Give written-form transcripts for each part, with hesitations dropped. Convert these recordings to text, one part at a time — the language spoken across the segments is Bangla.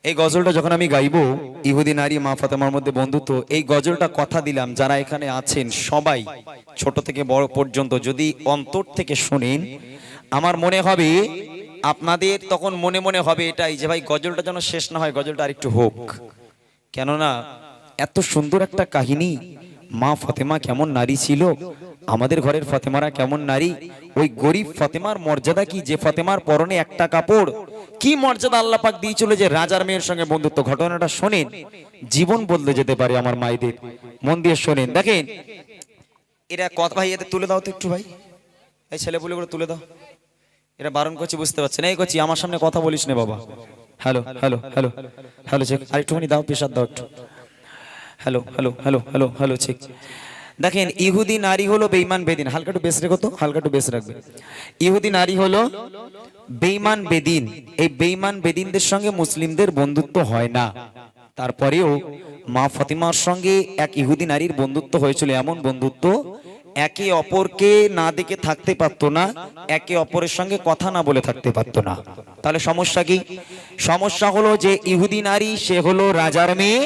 এই গজলটা যখন আমি গাইবো, ইহুদি নারী মা ফাতেমার মধ্যে বন্ধুত্ব, এই গজলটা কথা দিলাম যারা এখানে আছেন সবাই ছোট থেকে বড় পর্যন্ত যদি অন্তর থেকে শোনেন, আমার মনে হবে আপনাদের তখন মনে মনে হবে এটাই যে ভাই গজলটা যেন শেষ না হয়, গজলটা আরেকটু হোক। কেননা এত সুন্দর একটা কাহিনী, মা ফাতেমা কেমন নারী ছিল, আমাদের ঘরের ফাতেমারা কেমন নারী, ওই গরিব ফাতেমার মর্যাদা কি, যে ফাতেমার পরনে একটা কাপড়, কি মর্যাদা আল্লাহ পাক দিয়েছিল যে রাজার মেয়ের সঙ্গে বন্ধুত্ব। ঘটনাটা শোনেন, জীবন বদলে যেতে পারে আমার মায়েদের। মন দিয়ে শোনেন, দেখেন এরা কথা, ভাই এদের তুলে দাও তো একটু, ভাই এই ছেলেপুলেগুলো তুলে দাও, এরা বারণ করছি বুঝতে পারছে না। এই করছি আমার সামনে কথা বলিস না বাবা। Hello hello hello hello check, আরেকটুখানি দাও, প্রেশার দাও একটু। Hello hello hello hello hello check. দেখেন ইহুদি নারী হলো বেঈমান বেদিন, হালকা একটু বেশ রেখো তো, হালকা একটু বেশ রাখবে। ইহুদি নারী হলো বেঈমান বেদিন, এই বেঈমান বেদিনদের সঙ্গে মুসলিমদের বন্ধুত্ব হয় না। তারপরেও মা ফাতিমার সঙ্গে এক ইহুদি নারীর বন্ধুত্ব হয়েছিল, এমন বন্ধুত্ব একে অপরকে না দেখে থাকতে পারতো না, একে অপরের সঙ্গে কথা না বলে থাকতে পারতো না। তাহলে সমস্যা কি? সমস্যা হলো যে ইহুদি নারী সে হলো রাজার মেয়ে,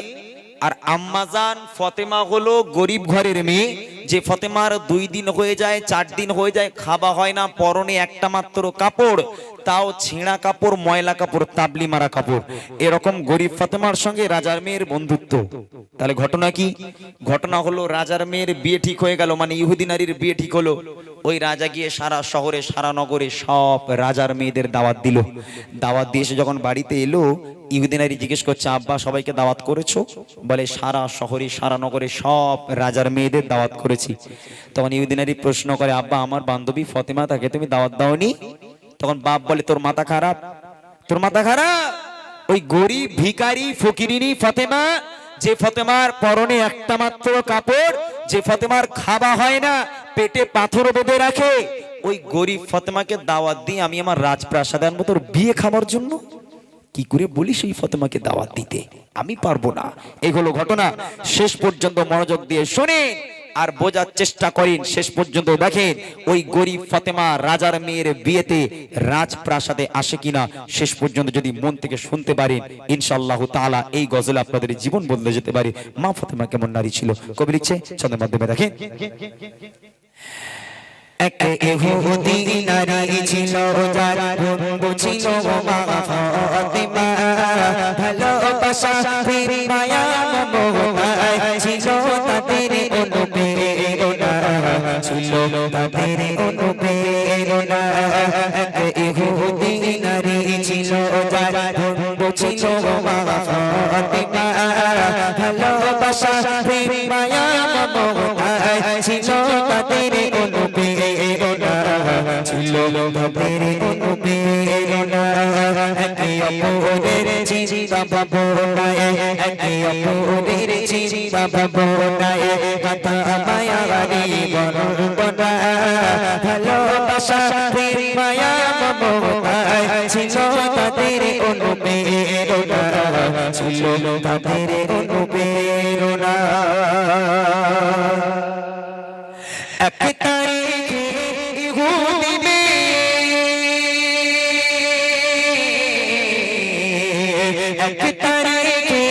আর আম্মাজান ফাতেমা হলো গরিব ঘরের মেয়ে, যে ফাতেমার 2 দিন হয়ে যায় 4 দিন হয়ে যায় খাওয়া হয় না, পরনে একটা মাত্র কাপড়, তাও ছেঁড়া কাপড়, ময়লা কাপড়, তাবলি মারা কাপড়। এরকম গরিব ফাতেমার সঙ্গে রাজার মেয়ের বন্ধুত্ব। তাহলে ঘটনা কি? ঘটনা হলো রাজার মেয়ের বিয়ে ঠিক হয়ে গেল, মানে ইহুদি নারীর বিয়ে ঠিক হলো। ওই রাজা গিয়ে সারা শহরে সারা নগরে সব রাজার মেয়েদের দাওয়াত দিল। দাওয়াত দিয়ে এসে যখন বাড়িতে এলো, ইহুদি নারী জিজ্ঞেস করছে, আব্বা সবাইকে দাওয়াত করেছো? বলে সারা শহরে সারা নগরে সব রাজার মেয়েদের দাওয়াত করেছি। তখন ইহুদি নারী প্রশ্ন করে, আব্বা আমার বান্ধবী ফাতেমা, তাকে তুমি দাওয়াত দাওনি? তখন বাপ বলে, তোর মাথা খারাপ, তোর মাথা খারাপ। ওই গরিব ভিখারি ফকিরিনী ফাতেমা, যে ফাতেমার পরনে একটা মাত্র কাপড়, যে ফাতেমার খাওয়া হয় না, পেটে পাথর বেঁধে রাখে, ওই গরিব ফাতেমাকে দাওয়াত দিয়ে আমি আমার রাজপ্রাসাদে আনবো তোর বিয়ে খাবার জন্য? কি করে বলি সেই ফাতেমাকে দাওয়াত দিতে? আমি পারবো না। এগুলো ঘটনা শেষ পর্যন্ত মনোযোগ দিয়ে শুনে আর বোঝার চেষ্টা করেন, শেষ পর্যন্ত দেখেন ওই গরিব ফাতেমা রাজার মেয়ের বিয়েতে রাজপ্রাসাদে আসে কিনা। শেষ পর্যন্ত যদি মন থেকে শুনতে পারেন, ইনশাআল্লাহ তাআলা এই গজলে আপনাদের জীবন বদলে যেতে পারে। মা ফাতেমা কেমন নারী ছিল, কবি লিখছে ছন্দের মাধ্যমে, দেখেন। এক ইহুদি নারী ছিল, যার বন্ধু ছিল মা ফাতেমা, ভালোবাসা মায়া মমতা ছিল তাদের অনুপ্রেরণা, ছিল তাদের অনুপ্রেরণা। এক ইহুদি নারী ছিল, যার বন্ধু ছিল মা ফাতেমা, ভালোবাসা মায়া মমতা ছিল তাদের অনুপ্রেরণা, ছিল তাদের অনুপ্রেরণা। একে অপরের চিন্তা ভাবনায়, একে অপরের চিন্তা ভাবনায়, কথা মায়ারি বর্ণনা, ভালোবাসা মায়া মমতা ছিল তাদের অনুপ্রেরণা, ছিল তাদের অনুপ্রেরণা। এক তারিখে ইহুদি মেয়ে, এক তারিখে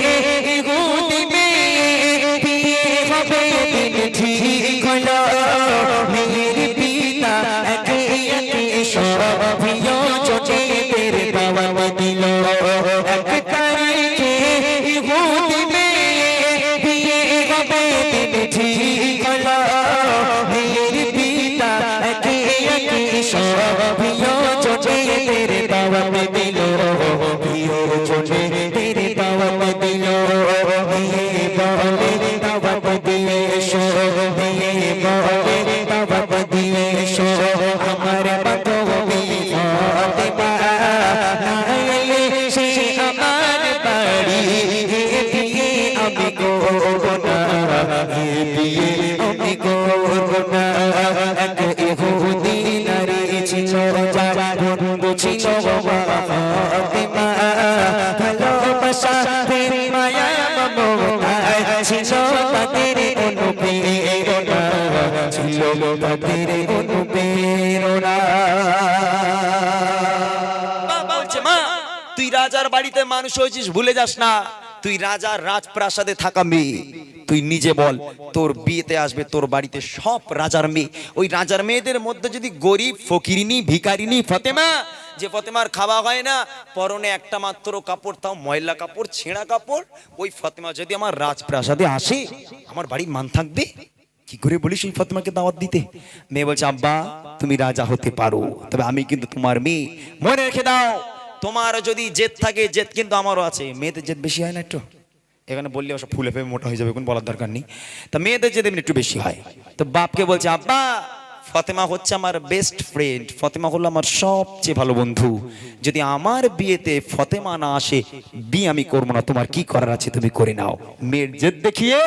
ইহুদি মেয়ে বিয়ে হবে দিন ঠিক হলো। মেয়ের পিতা একে একে সব প্রিয়জনেদের দাওয়াত দিল। এক তারিখে ইহুদি মেয়ে বিয়ে হবে দিন ঠিক হলো। সব প্রিয়জনেদের দাওয়াত দিল, প্রিয়জনেদের দাওয়াত দিল। বিয়ে বলে দাওয়াত দিয়ে এসো, বিয়ে বলে দাওয়াত দিয়ে এসো, আমার বান্ধবী ফাতেমা না এলে সে আমার বাড়ি বিয়ে আমি করব না, বিয়ে আমি করব না। এক ইহুদি নারী ছিল, যার বন্ধু ছিল মা ফাতেমা, ভালোবাসা মায়া মমতা ছিল তাদের অনুপ্রেরণা, ছিল তাদের অনুপ্রেরণা। বলছে, মা তুই রাজার বাড়িতে মানুষ হয়েছিস, ভুলে যাস না তুই রাজার রাজপ্রাসাদে থাকা মেয়ে। তুই নিজে বল, তোর বিয়েতে আসবে তোর বাড়িতে সব রাজার মেয়ে। ওই রাজার মেয়েদের মধ্যে যদি গরিব ফকিরিনী ভিখারিনী ফাতেমা, যে ফাতেমার খাওয়া হয় না, পরনে একটা মাত্র কাপড়, তাও ময়লা কাপড়, ছেঁড়া কাপড়, ওই ফাতেমা যদি আমার রাজপ্রাসাদে আসে, আমার বাড়ির মান থাকবে? কি করে বলিস ওই ফাতেমাকে দাওয়াত দিতে? মেয়ে বলছে, আব্বা তুমি রাজা হতে পারো, তবে আমি কিন্তু তোমার মেয়ে, মনে রেখে দাও, তোমার যদি জেদ থাকে, জেদ কিন্তু আমারও আছে। মেয়েদের জেদ বেশি হয় না একটু? এখানে বললে ওসব ফুলে ফেপে মোটা হয়ে যাবে, কোন বলার দরকার নেই। তা মেয়েদের জেদ এমনি একটু বেশি হয়। তো বাপকে বলছে, আব্বা ফাতেমা হচ্ছে আমার বেস্ট ফ্রেন্ড, ফাতেমা হলো আমার সবচেয়ে ভালো বন্ধু, যদি আমার বিয়েতে ফাতেমা না আসে, বিয়ে আমি করবো না, তোমার কি করার আছে তুমি করে নাও। মেয়ের জেদ দেখিয়ে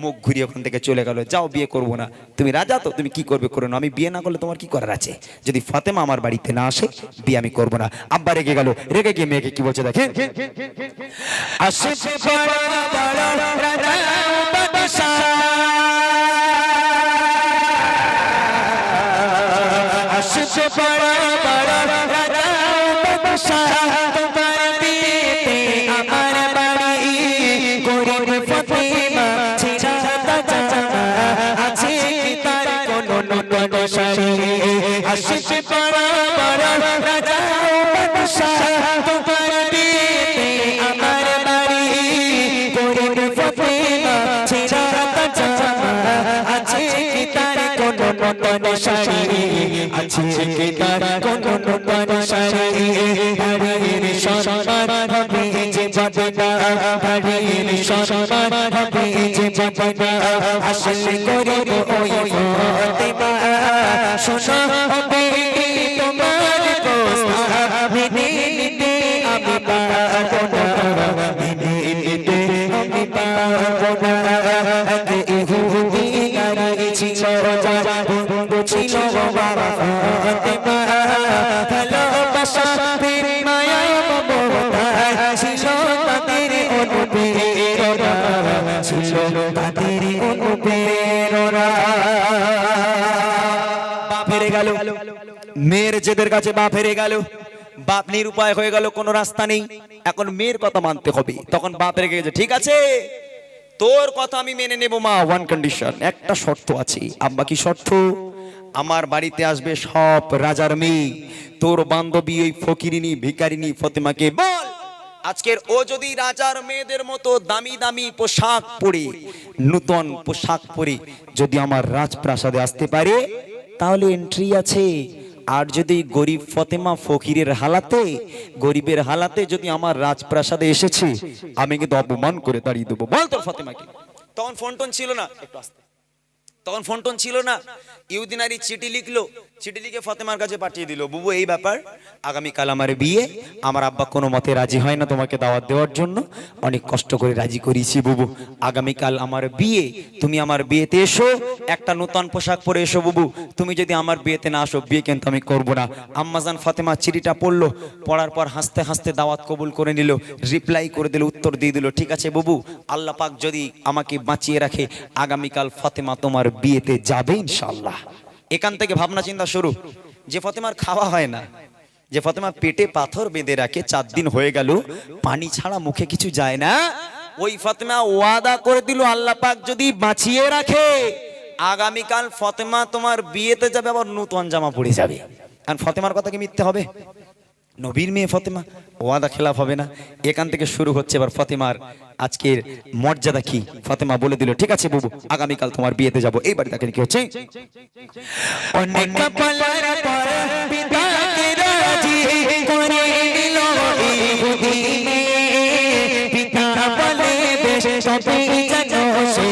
মুখ ঘুরিয়ে ওখান থেকে চলে গেল, যাও বিয়ে করবো না, তুমি রাজা তো, তুমি কি করবে করে নাও, আমি বিয়ে না করলে তোমার কি করার আছে, যদি ফাতেমা আমার বাড়িতে না আসে বিয়ে আমি করবো না। আব্বা রেগে গেল, রেগে গিয়ে মেয়েকে কি বলছে দেখেন, মেয়ের জেদের কাছে বাপ হেরে গেল, বাপ নিরুপায় হয়ে গেল, কোনো রাস্তা নেই, এখন মেয়ের কথা মানতে হবে। তখন বাপ রেগে গেছে, ঠিক আছে তোর কথা আমি মেনে নেব মা, ওয়ান কন্ডিশন, একটা শর্ত আছে। আব্বা কি শর্ত? আমার বাড়িতে আসবে সব রাজার মেয়ে, তোর বান্ধবী ওই ফকিরিনী ভিখারিনী ফাতেমাকে বল, আজকের ও যদি রাজার মেয়েদের মতো দামি দামি পোশাক পরে, নূতন পোশাক পরে যদি আমার রাজপ্রাসাদে আসতে পারে তাহলে এন্ট্রি আছে। আর যদি গরিব ফাতেমা ফকিরের হালাতে, গরিবের হালাতে যদি আমার রাজপ্রাসাদে এসেছে, আমি কিন্তু অপমান করে দাঁড়িয়ে দেবো। বল তোর ফাতেমাকে। তখন ফোন টোন ছিল না, একটু আস্তে, তখন ফোন টোন ছিল না, ইহুদি নারী চিঠি লিখলো, চিঠি লিখে ফাতেমার কাছে পাঠিয়ে দিল, বুবু এই ব্যাপার, আগামীকাল আমার বিয়ে, আমার আব্বা কোনো মতে রাজি হয় না তোমাকে দাওয়াত দেওয়ার জন্য, অনেক কষ্ট করে রাজি করিয়েছি বুবু, আগামীকাল আমার বিয়ে, তুমি আমার বিয়েতে এসো, একটা নতুন পোশাক পরে এসো বুবু, তুমি যদি আমার বিয়েতে না আসো বিয়ে কিন্তু আমি করবো না। আম্মাজান ফাতেমা চিঠিটা পড়লো, পড়ার পর হাসতে হাসতে দাওয়াত কবুল করে নিল, রিপ্লাই করে দিল, উত্তর দিয়ে দিল, ঠিক আছে বুবু, আল্লাহ পাক যদি আমাকে বাঁচিয়ে রাখে, আগামীকাল ফাতেমা তোমার বিয়েতে যাবে ইনশাআল্লাহ। এখান থেকে ভাবনা চিন্তা শুরু। যে ফাতেমার খাওয়া হয় না, যে ফাতেমা পেটে পাথর বেঁধে রাখে, 4 দিন হয়ে গেল পানি ছাড়া মুখে কিছু যায় না, ওই ফাতেমা ওয়াদা করে দিল আল্লাহ পাক যদি বাঁচিয়ে রাখে, আগামীকাল ফাতেমা তোমার বিয়েতে যাবে, আবার নতুন জামা পরে যাবে। আর ফাতেমার কথা কি মিথ্যে হবে? নবীর মেয়ে ফাতেমা, ওয়াদা খেলাফ হবে না। এখান থেকে শুরু হচ্ছে এবার ফাতেমার আজকের মর্যাদা কি। ফাতেমা বলে দিল, ঠিক আছে বুবু, আগামীকাল তোমার বিয়েতে যাব। এইবার দেখেন কি হচ্ছে, অনেক কপালের পর পিতাকে রাজি করে দিল ইহুদি মেয়ে, পিতা বলে বেশ তবে যেন সে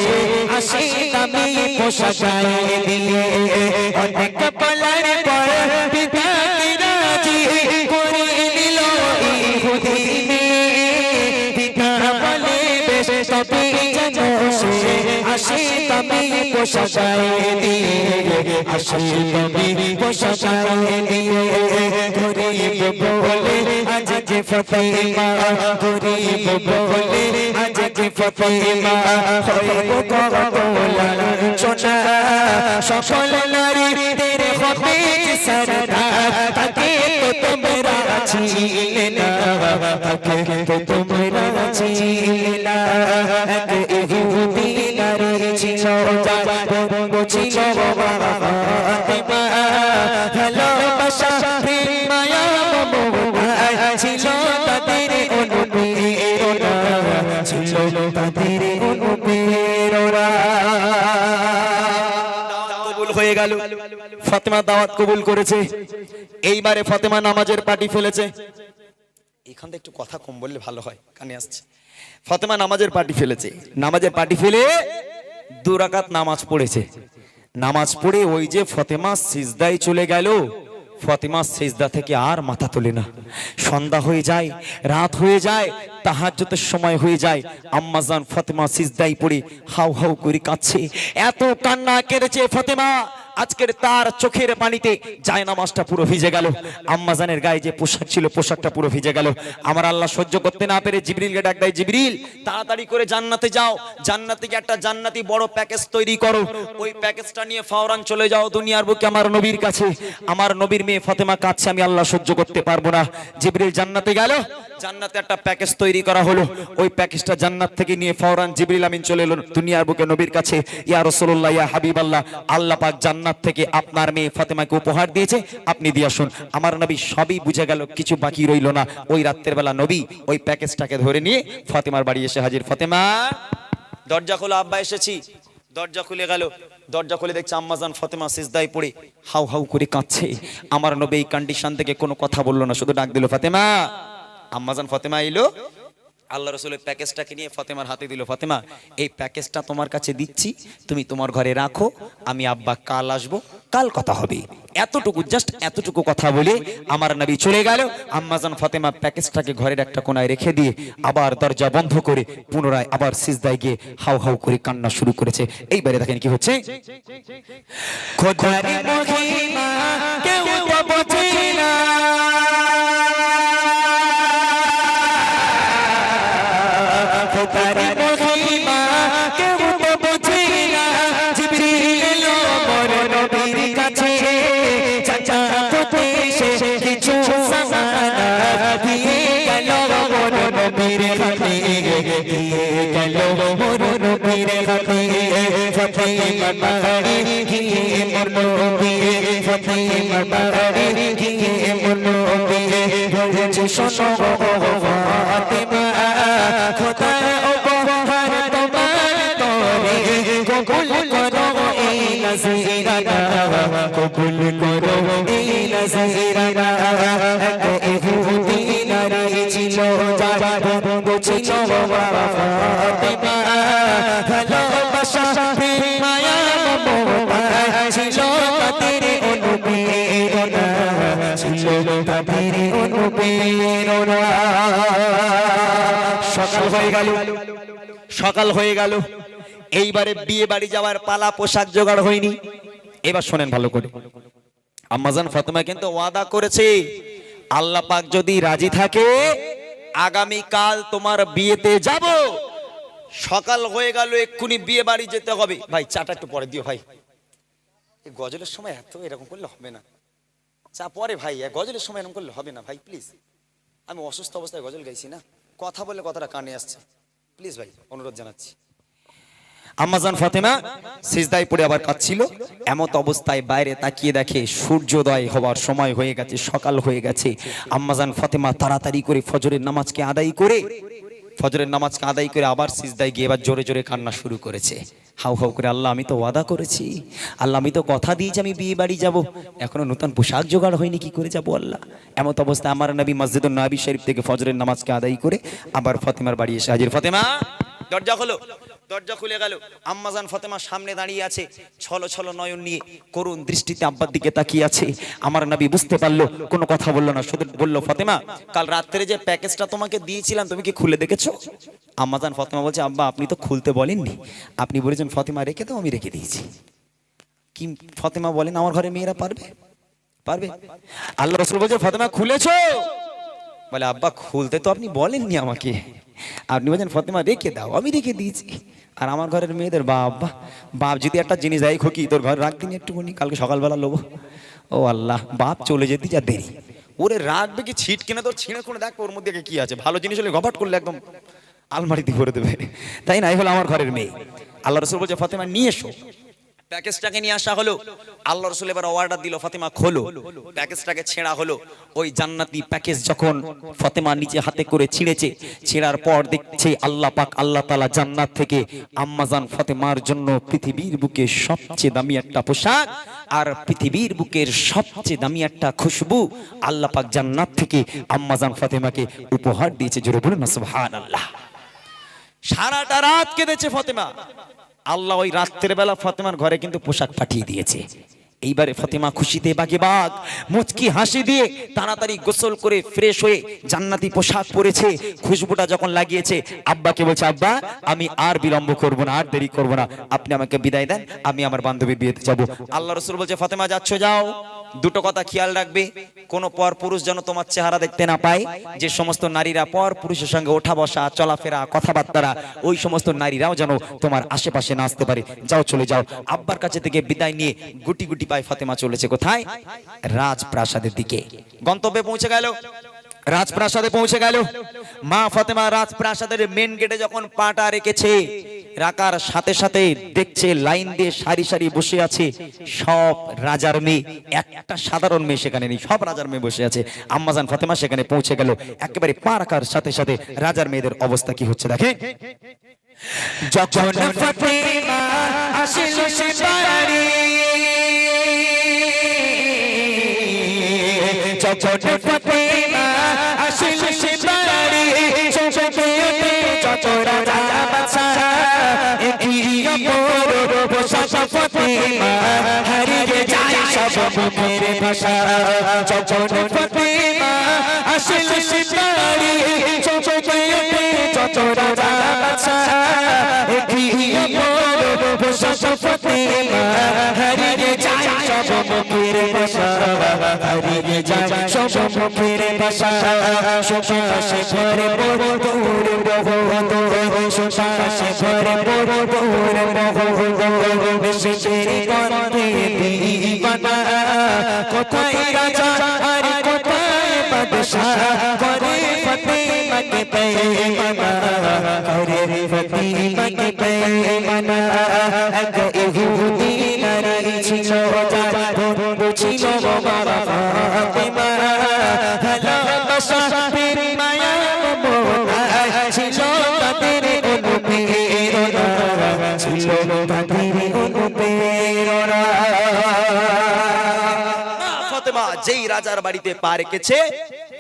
আসে দামি পোশাক গায়ে দিলে। অনেক কপালের পর পিতাকে রাজি করে দিল ইহুদি মেয়ে, পিতা বলে বেশ তবে যেন সে আসে দামি পোশাক গায়ে দিয়ে, আসে দামি পোশাক গায়ে দিয়ে। গরিব বলে আজ যে ফাতেমা, গরিব বলে আজ যে ফাতেমা হইব কতলার সোনা সকল নারীদের হবে সরদার তাকে তো তোমরা চিনলে না তাকে তো তোমরা চিনলে না এক ইহুদি নারী ছিল ছিল ফাতেমা ভালোবাসা প্রেম মায়া মমতা ছিল তাদের অনুপ্রেরণা ছিল তাদের অনুপ্রেরণা কবুল হয়ে গেল। ফাতেমা দাওয়াত কবুল করেছে। এইবারে ফাতেমা নামাজের পার্টি ফেলেছে। এখান থেকে একটু কথা কম বললে ভালো হয়, কানে আসছে। ফাতেমা নামাজের পার্টি ফেলেছে। নামাজের পার্টি ফেলে 2 রাকাত নামাজ পড়েছে। নামাজ পড়ে ওই যে ফাতেমা সিজদায় চলে গেল। ফাতেমা সিজদা থেকে আর মাথা তোলে না। সন্ধ্যা হয়ে যায়, রাত হয়ে যায়, তাহাজ্জুদের সময় হয়ে যায়। আম্মাজান ফাতেমা সিজদায় পড়ে হাউ হাউ করে কাঁদছে। এত কান্না কেড়েছে ফাতেমা, আজকের তার চোখের পানিতে জায়নামাজটা পুরো ভিজে গেল। আম্মাজানের গায়ে যে পোশাক ছিল পোশাকটা পুরো ভিজে গেল। আমার আল্লাহ সহ্য করতে না পেরে জিবরিলকে ডাক দেয়, জিবরিল তাড়াতাড়ি করে জান্নাতে যাও, জান্নাতে গিয়ে একটা জান্নাতি বড় প্যাকেজ তৈরি করো। ওই প্যাকেজটা নিয়ে ফাওরান চলে যাও দুনিয়ার বুকে আমার নবীর কাছে। আমার নবীর মেয়ে ফাতেমা কাঁদছে, আমি আল্লাহ সহ্য করতে পারবো না। জিবরিল জান্নাতে গেল, জান্নাতে একটা প্যাকেজ তৈরি করা হলো। ওই প্যাকেজটা জান্নাত থেকে নিয়ে ফাওরান জিবরিল আমিন চলে এলো দুনিয়ার বুকে নবীর কাছে। ইয়া রাসূলুল্লাহ, ইয়া হাবিবাল্লাহ, আল্লাহ পাক জান্নাত থেকে আপনার মেয়ে ফাতেমাকে উপহার দিয়েছে, আপনি দিয়ে আসুন। আমার নবী সবই বুঝে গেল, কিছু বাকি রইল না। ওই রাতের বেলা নবী ওই প্যাকেজটাকে ধরে নিয়ে ফাতেমার বাড়ি এসে হাজির। ফাতেমা দরজা খোলো, আব্বা এসেছি। দরজা খুলে গেল। দরজা খুলে দেখছে আম্মাজান ফাতেমা সিজদায় পড়ে হাউ হাউ করে কাঁদছে। আমার নবী এই কন্ডিশন থেকে কোনো কথা বললো না, শুধু ডাক দিল ফাতেমা। আম্মাজান ফাতেমা এলো, আল্লাহ রাসূলের প্যাকেজটাকে নিয়ে ফাতেমার হাতে দিল। ফাতেমা এই প্যাকেজটা তোমার কাছে দিচ্ছি, তুমি তোমার ঘরে রাখো, আমি আব্বা কাল আসবো, কাল কথা হবে। এতটুকু, জাস্ট এতটুকু কথা বলে আমার নবী চলে গেল। আম্মাজান ফাতেমা প্যাকেজটাকে ঘরের একটা কোনায় রেখে দিয়ে আবার দরজা বন্ধ করে পুনরায় আবার সিজদায় গিয়ে হাউ হাউ করে কান্না শুরু করেছে। এইবারে দেখেন কি হচ্ছে। খোদার মহিমা কেউ তো বোঝে না, খোদার মহিমা কেউ তো বোঝে না। জিবরিল এলো মোর নবীর কাছে, চাচা কোতে সে কিছু সামানা দিয়ে গেল মোর নবীর হাতে, দিয়ে গেল মোর নবীর হাতে। ফাতেমা বাড়ি গিয়ে মোর নবী, ফাতেমা বাড়ি গিয়ে মোর নবী বলছে, শোনো ফাতেমা, খোদার উপহার তোমার তরে, কবুল করো এই নজরানা, কবুল করো এই নজরানা। এক ইহুদি নারী ছিল যার ছিল ফাতেমা, ভালোবাসা প্রেম মায়া মমতা ছিল তাদের অনুপ্রেরণা, ছিল তাদের অনুপ্রেরণা। সকাল হয়ে গেল, সকাল হয়ে গেল। এইবারে বিয়ে বাড়ি যাওয়ার পালা, পোশাক জোগাড় হয়নি। এবার শোনেন ভালো করে, আম্মাজান ফাতেমা কিন্তু ওয়াদা করেছে, আল্লাহ পাক যদি রাজি থাকে আগামী কাল তোমার বিয়েতে যাব। সকাল হয়ে গেল, এক্ষুনি বিয়ে বাড়ি যেতে হবে। ভাই চাটা একটু পরে দিও ভাই, এই গজলের সময় এত এরকম করলে হবে না। চা পরে ভাই, গজলের সময় এরকম করলে হবে না ভাই, প্লিজ। আমি অসুস্থ অবস্থায় গজল গাইছি না, কথা বলে কথাটা কানে আসছে, প্লিজ ভাই অনুরোধ জানাচ্ছি। আম্মাজান ফাতেমা সিজদায় পড়ে আবার কাঁদছিল। এমত অবস্থায় বাইরে তাকিয়ে দেখে সূর্যোদয় হওয়ার সময় হয়ে গেছে, সকাল হয়ে গেছে। আম্মাজান ফাতেমা তাড়াতাড়ি করে ফজরের নামাজকে আদায় করে আবার সিজদায় গিয়ে এবার জোরে জোরে কান্না শুরু করেছে। হাউ হাউ করে, আল্লাহ আমি তো ওয়াদা করেছি, আল্লাহ আমি তো কথা দিয়েছি আমি বিয়ে বাড়ি যাব, এখনো নতুন পোশাক জোগাড় হয়নি, কি করে যাবো আল্লাহ। এমত অবস্থায় আমার নবী মসজিদুন নবী শরীফ থেকে ফজরের নামাজকে আদায় করে আবার ফাতেমার বাড়ি এসে হাজির। ফাতেমা দরজা খোলো। দরজা খুলে গেল। আম্মাজান ফাতেমা সামনে দাঁড়িয়ে আছে, ছলো ছলো নয়ন নিয়ে করুণ দৃষ্টিতে আব্বার দিকে তাকিয়ে আছে। আমার নবী বুঝতে পারলো, কোনো কথা বললো না, শুধু বললো, ফাতেমা কাল রাত্রে যে প্যাকেজটা তোমাকে দিয়েছিলাম তুমি কি খুলে দেখেছো? আম্মাজান ফাতেমা বলছে, আব্বা আপনি তো খুলতে বলেননি, আপনি বলেছেন ফাতেমা রেখে দাও, আমি রেখে দিয়েছি। কি ফাতেমা বলেন, আমার ঘরে মেয়েরা পারবে? আল্লাহ রাসূল বলছে, ফাতেমা খুলেছো? বলে আব্বা খুলতে তো আপনি বলেননি আমাকে, আপনি বলছেন ফাতেমা রেখে দাও, আমি রেখে দিয়েছি। আর আমার ঘরের মেয়েদের বাবা, বাপ যদি একটা জিনিস দেয়, খোকি তোর ঘরে রাখ দিন একটুখানি, কালকে সকালবেলা লোবো। ও আল্লাহ, বাপ চলে যেতে যা দেরি, ওরে রাখবে কি ছিট কিনা তোর ছিঁড়ে করে দেখ ওর মধ্যে কি আছে, ভালো জিনিস হলে গপাট করলে একদম আলমারিতে ভরে দেবে, তাই না? এই হলো আমার ঘরের মেয়ে। আল্লাহ রাসূল বলছে ফাতেমা নিয়ে এসো। প্যাকেজটাকে নিয়ে আসা হলো, আল্লাহ রাসূল এবার অর্ডার দিল ফাতেমা খোলো। প্যাকেজটাকে ছেঁড়া হলো, ওই জান্নাতি প্যাকেজ যখন ফাতেমা নিজে হাতে করে ছিঁড়েছে, ছেঁড়ার পর দেখছে আল্লাহ পাক আল্লাহ তাআলা জান্নাত থেকে আম্মাজান ফাতেমার জন্য পৃথিবীর বুকে সবচেয়ে দামি একটা পোশাক আর পৃথিবীর বুকের সবচেয়ে দামি একটা খুশবু আল্লাহ পাক জান্নাত থেকে আম্মাজান ফাতেমাকে উপহার দিয়েছে। জোরে বলুন না সুবহানাল্লাহ। সারাটা রাত কেঁদেছে ফাতেমা। আল্লাহ ওই রাত্রের বেলা ফাতেমার ঘরে কিন্তু পোশাক পাঠিয়ে দিয়েছে। এইবারে ফাতেমা খুশিতে বাগেবাগ, মুচকি হাসি দিয়ে তাড়াতাড়ি গোসল করে ফ্রেশ হয়ে জান্নাতি পোশাক পরেছে। খুশবুটা যখন লাগিয়েছে, আব্বাকে বলছে আব্বা আমি আর বিলম্ব করব না, আর দেরি করব না, আপনি আমাকে বিদায় দেন, আমি আমার বান্ধবীর বিয়েতে যাব। আল্লাহ রাসূল বলছে ফাতেমা যাচ্ছ যাও, দুটো কথা খেয়াল রাখবে, কোন পর পুরুষ যেন তোমার চেহারা দেখতে না পায়। যে সমস্ত নারীরা পর পুরুষের সঙ্গে ওঠা বসা চলাফেরা কথাবার্তা, ওই সমস্ত নারীরাও যেন তোমার আশেপাশে না আসতে পারে। যাও চলে যাও। আব্বার কাছে থেকে বিদায় নিয়ে গুটি গুটি পায়ে ফাতেমা চলেছে কোথায়? রাজপ্রাসাদের দিকে। গন্তব্যে পৌঁছে গেল, রাজপ্রাসাদে পৌঁছে গেল। মা ফাতেমা রাজপ্রাসাদের মেন গেটে যখন পাটা রেখেছে, রাখার সাথে সাথে দেখছে লাইন দিয়ে সারি সারি বসে আছে সব রাজার মেয়ে, একটা সাধারণ মেয়ে সেখানে নেই, সব রাজার মেয়ে বসে আছে। আম্মাজান ফাতেমা সেখানে পৌঁছে গেল, একেবারে পা রাখার সাথে সাথে রাজার মেয়েদের অবস্থা কি হচ্ছে দেখে। যখন ফাতেমা আসিল সে বাড়ি, যখন ফাতেমা আসিল সে বাড়ি, চোখে ওঠে যত রাজা বাদশা, একই অপর পোশাক ফাতেমা হারিয়ে যায় সব মুখের ভাষা। যখন ফাতেমা আসিল সে বাড়ি, চোখে ওঠে যত রাজা বাদশা, একই অপর পোশাক ফাতেমা হারিয়ে যায় সব মুখের ভাষা, হারিয়ে যায় সব মুখের ভাষা। সুবাসে ভরে বড় দূর বহু, সুবাসে ভরে বড় দূর বহু, বেশের গন্ধে দিবানা, কোথায় রাজা আর কোথায় বাদশাহ, করে ফাতেমাকে বেঈমানা, করে ফাতেমাকে বেঈমানা। এক ইহুদি নারী ছিল যার বন্ধু ছিল বাবা ফাতেমা, ভালোবাসা প্রেম মায়া মমতা ছিল তাদের অনুপ্রেরণা, ছিল তাদের অনুপ্রেরণা। ফাতেমা যেই রাজার বাড়িতে পা রেখেছে,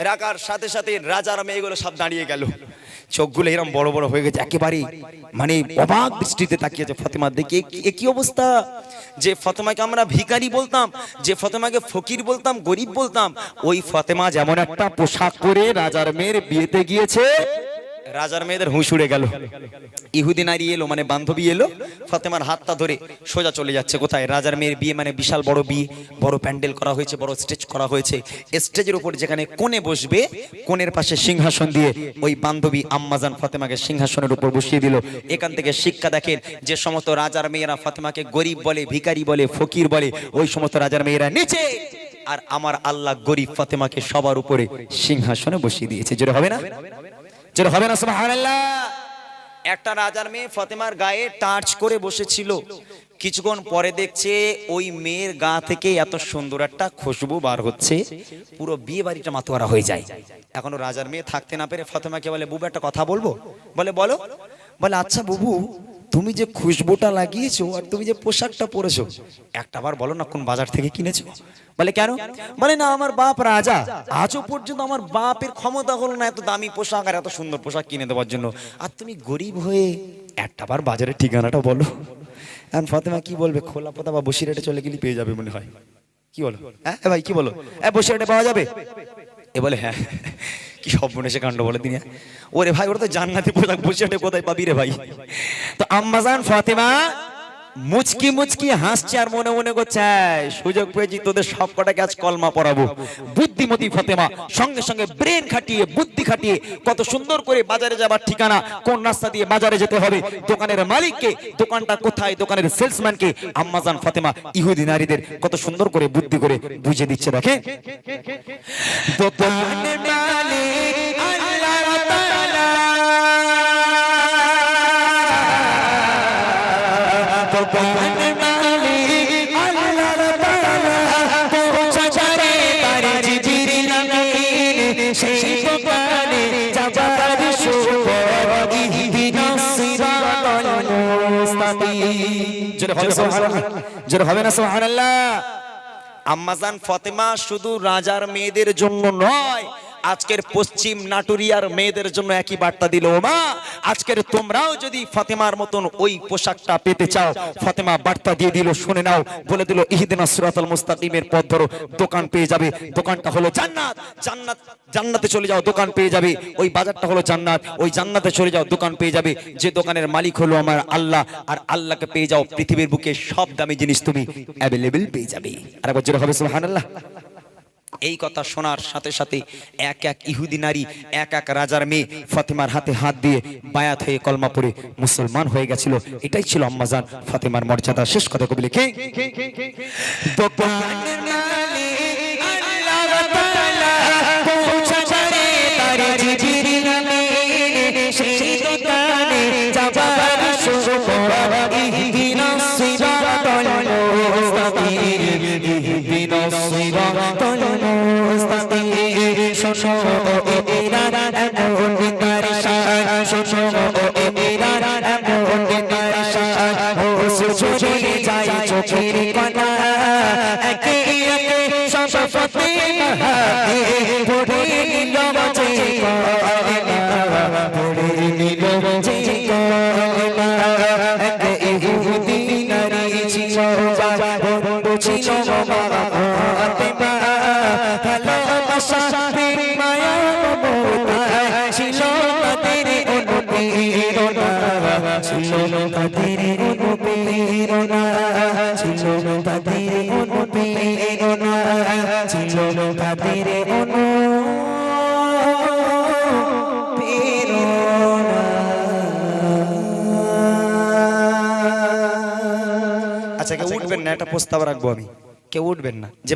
রাখার সাথে সাথে রাজার মেয়েগুলো সব দাঁড়িয়ে গেল, চোখগুলো এরকম বড় বড় হয়ে গেছে, একেবারে মানে অবাক দৃষ্টিতে তাকিয়েছে ফাতেমার দিকে। কি অবস্থা! যে ফাতেমাকে আমরা ভিখারি বলতাম, যে ফাতেমাকে ফকির বলতাম, গরিব বলতাম, ওই ফাতেমা যেমন একটা পোশাক পরে রাজার মেয়ের বিয়েতে গিয়েছে, রাজার মেয়েদের হুঁশ উড়ে গেল। ইহুদি নারী এলো, মানে বান্ধবী এলো, ফাতেমার হাতটা ধরে সোজা চলে যাচ্ছে কোথায়? রাজার মেয়ের বিয়ে, মানে বিশাল বড় বিয়ে, বড় প্যান্ডেল করা হয়েছে, বড় স্টেজ করা হয়েছে। স্টেজের উপর যেখানে কোণে বসবে, কোণের পাশে সিংহাসন দিয়ে ওই বান্ধবী আম্মাজান ফাতেমাকে সিংহাসনের উপর বসিয়ে দিল। এখান থেকে শিক্ষা দেখেন, যে সমস্ত রাজার মেয়েরা ফাতেমাকে গরিব বলে, ভিখারি বলে, ফকির বলে, ওই সমস্ত রাজার মেয়েরা নিচে, আর আমার আল্লাহ গরিব ফাতেমাকে সবার উপরে সিংহাসনে বসিয়ে দিয়েছে। জোরে হবে না? জোরে হবে না সুবহানাল্লাহ? একটা রাজার মেয়ে ফাতেমার গায়ে টাচ করে বসেছিল, কিছুক্ষণ পরে দেখছে ওই মেয়ের গা থেকে এত সুন্দর একটা খুশবু বার হচ্ছে, পুরো বিয়ে বাড়িটা মাতোয়ারা হয়ে যায়। এখনো রাজার মেয়ে থাকতে না পেরে ফাতেমাকে বলে, বুবু একটা কথা বলবো? বলে বলো। বলে আচ্ছা বুবু, তুমি যে খুশবুটা লাগিয়েছো আর তুমি যে পোশাকটা পরেছো, একটাবার বলো না কোন বাজার থেকে কিনেছো? বলে কেন? বলে না, আমার বাপ রাজা, আজও পর্যন্ত আমার বাপের ক্ষমতা হলো না এত দামি পোশাক আর এত সুন্দর পোশাক কিনে দেওয়ার জন্য, আর তুমি গরিব হয়ে একটাবার বাজারের ঠিকানাটা বলো। এখন ফাতেমা কি বলবে? খোলা পোতা বা বসিরহাটে চলে গেলে পেয়ে যাবে মনে হয়। কি বলো? হ্যাঁ ভাই কি বলো? বসিরহাটে পাওয়া যাবে? এ বলে হ্যাঁ। কি সব মনে সে কাণ্ড বলে তিনি। ওরে ভাই, ওরা তো জান্নাতি পোশাক বসিরহাটে কোথায় পাবি রে ভাই? তো আম্মাজান ফাতেমা মুচকি মুচকি হাসছে আর মনে মনে করছে সুযোগ পেয়েছি তোদের সব কটাকে আজ কলমা পড়াবো। বুদ্ধিমতী ফাতেমা সঙ্গে সঙ্গে ব্রেন খাটিয়ে বুদ্ধি খাটিয়ে কত সুন্দর করে বাজারে যাবার ঠিকানা, কোন রাস্তা দিয়ে বাজারে যেতে হবে, দোকানের মালিককে, দোকানটা কোথায়, দোকানের সেলসম্যানকে আম্মাজান ফাতেমা ইহুদি নারীদের কত সুন্দর করে বুদ্ধি করে বুঝিয়ে দিচ্ছে। দেখে দোকানের মালিক আল্লাহ তাআলা, দোকানের মালিক আল্লাহ তাআলা, পৌঁছারে তার জিবরিল আমিন, সেই দোকানে যাবার সুখবর ইহদিনাস সিরাতাল মুস্তাকিম। জোরে হবে সুবহানাল্লাহ, জোরে হবে না সুবহানাল্লাহ। আম্মাজান ফাতেমা শুধু রাজার মেয়েদের জন্য নয়, আজকের পশ্চিম নাটুরিয়ার মেয়েদের জন্য একই বার্তা দিল। মা, আজকের তোমরাও যদি ফাতেমার মতন ওই পোশাকটা পেতে চাও, ফাতেমা বার্তা দিয়ে দিল, শুনে নাও, বলে দিল ইহদিনাস সিরাতাল মুস্তাকিমের পথ ধরো, দোকান পেয়ে যাবে। দোকানটা হলো জান্নাত, জান্নাত, জান্নাতে চলে যাও, দোকান পেয়ে যাবে। ওই বাজারটা হলো জান্নাত, ওই জান্নাতে চলে যাও, দোকান পেয়ে যাবে। যে দোকানের মালিক হলো আমার আল্লাহ, আর আল্লাহকে পেয়ে যাও, পৃথিবীর বুকে সব দামি জিনিস তুমি অ্যাভেলেবেল পেয়ে যাবে। আর একবার জোরে হবে সুবহানাল্লাহ। এই কথা শোনার সাথে সাথে এক এক ইহুদি নারী, এক এক রাজার মেয়ে ফাতেমার হাতে হাত দিয়ে বায়াত হয়ে কলমা পড়ে মুসলমান হয়ে গেছিল। এটাই ছিল আম্মাজান ফাতেমার মর্যাদা। শেষ কথা কবি লিখে দোকানের মালিক আল্লাহ তাআলা, পৌঁছারে তার জিবরিল আমিন, সেই দোকানে যাবার সুখবর ইহদিনাস সিরাতাল মুস্তাকিম, ইহদিনাস সিরাতাল মুস্তাকিম। শোনো এরা এমন তারিশান, শোনো এরা এমন তারিশান, ও সুজে যায় চোখের কণা, একে একে সব ফাতেমা হাতে পড়ে নিল যে কলমা, পড়ে নিল যে কলমা। এক ইহুদি নারী ছিল, বন্ধু ছিল ফাতেমা, ভালোবাসা মায়া মমতা ছিল তাদের অনুপ্রেরণা, ছিল তাদের অনুপ্রেরণা, ছিল তাদের অনুপ্রেরণা, ছিল তাদের অনুপ্রেরণা। আচ্ছা, কেউ উঠবেন না, একটা প্রস্তাব রাখবো আমি, কেউ উঠবেন না। যে